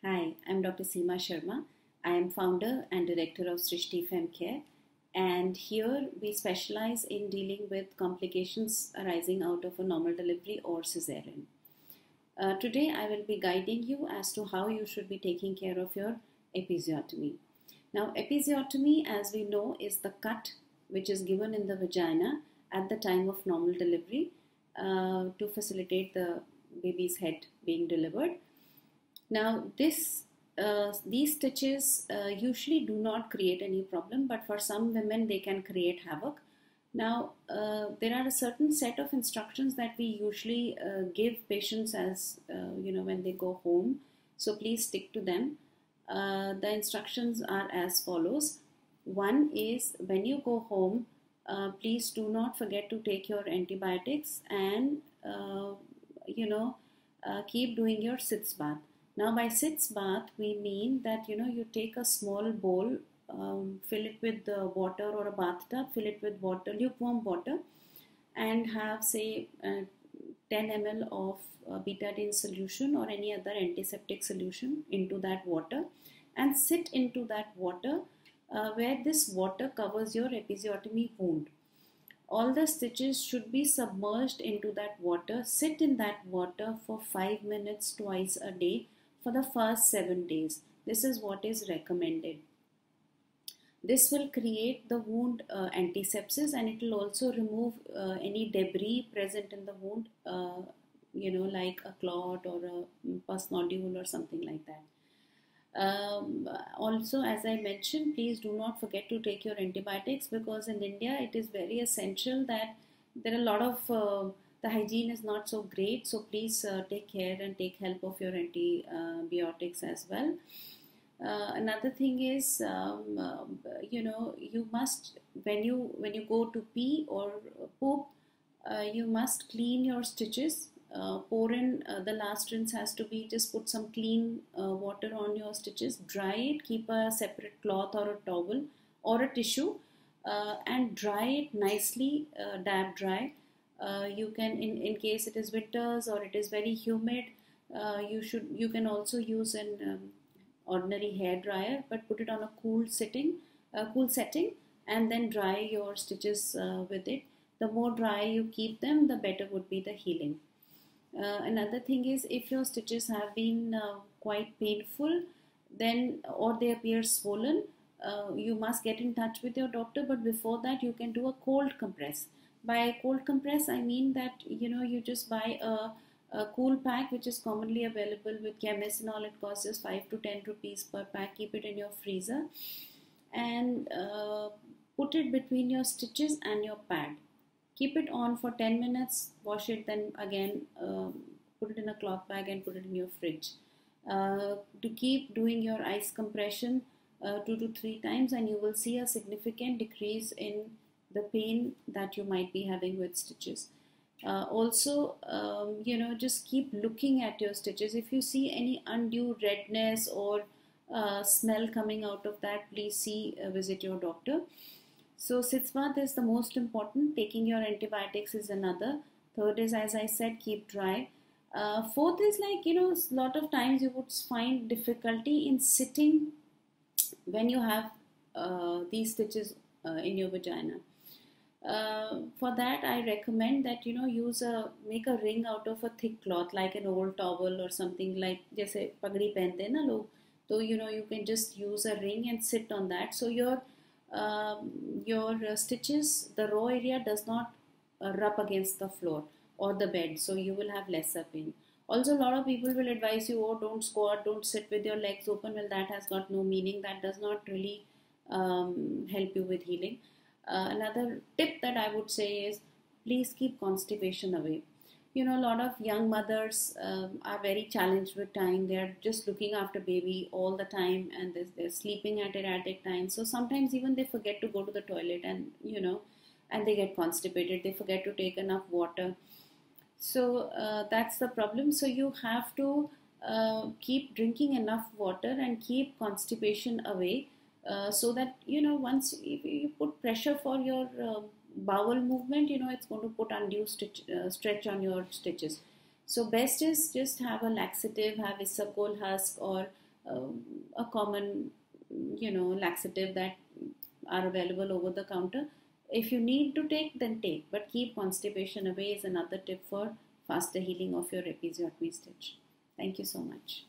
Hi, I'm Dr. Seema Sharma. I am founder and director of Srishti Femcare, and here we specialize in dealing with complications arising out of a normal delivery or cesarean. Today, I will be guiding you as to how you should be taking care of your episiotomy. Now, episiotomy, as we know, is the cut which is given in the vagina at the time of normal delivery to facilitate the baby's head being delivered. Now, these stitches usually do not create any problem, but for some women they can create havoc. Now, there are a certain set of instructions that we usually give patients as when they go home. So please stick to them. The instructions are as follows. One is when you go home, please do not forget to take your antibiotics and keep doing your sitz bath. Now, by sitz bath, we mean that you take a small bowl, fill it with water, or a bathtub, fill it with water, lukewarm water, and have say 10 ml of betadine solution or any other antiseptic solution into that water, and sit into that water where this water covers your episiotomy wound. All the stitches should be submerged into that water. Sit in that water for 5 minutes twice a day for the first 7 days. This is what is recommended. This will create the wound antisepsis, and it will also remove any debris present in the wound, like a clot or a pus nodule or something like that. Also, as I mentioned, please do not forget to take your antibiotics, because in India it is very essential that there are a lot of the hygiene is not so great, so please take care and take help of your antibiotics as well. Another thing is, you must, when you go to pee or poop, you must clean your stitches. Pour in the last rinse has to be, just put some clean water on your stitches, dry it, keep a separate cloth or a towel or a tissue, and dry it nicely, dab dry. You can, in case it is winters or it is very humid, you can also use an ordinary hair dryer, but put it on a cool setting, and then dry your stitches with it. The more dry you keep them, the better would be the healing. Another thing is, if your stitches have been quite painful, then or they appear swollen, you must get in touch with your doctor. But before that, you can do a cold compress. By cold compress, I mean that you just buy a cool pack which is commonly available with chemists and all. It costs just 5 to 10 rupees per pack. Keep it in your freezer and put it between your stitches and your pad. Keep it on for 10 minutes, wash it, then again put it in a cloth bag and put it in your fridge. To keep doing your ice compression 2 to 3 times, and you will see a significant decrease in the pain that you might be having with stitches. Also, just keep looking at your stitches. If you see any undue redness or smell coming out of that, please visit your doctor. So sitz bath is the most important. Taking your antibiotics is another. Third is, as I said, keep dry. Fourth is, a lot of times you would find difficulty in sitting when you have these stitches in your vagina. For that, I recommend that make a ring out of a thick cloth, like an old towel or something, like जैसे पगड़ी पहनते हैं ना लोग, तो you can just use a ring and sit on that. So your stitches, the raw area does not rub against the floor or the bed, so you will have lesser pain. Also, a lot of people will advise you, oh, don't squat, don't sit with your legs open. Well, that has got no meaning. That does not really help you with healing. Another tip that I would say is, please keep constipation away. A lot of young mothers are very challenged with time. They're just looking after baby all the time, and they're sleeping at erratic times. So sometimes even they forget to go to the toilet, and and they get constipated. They forget to take enough water. So that's the problem. So you have to keep drinking enough water and keep constipation away, so that once you put pressure for your bowel movement, it's going to put undue stretch on your stitches. So best is just have a laxative, have isabgol husk, or a common, laxative that are available over the counter. If you need to take, then take, but keep constipation away is another tip for faster healing of your episiotomy stitch. Thank you so much.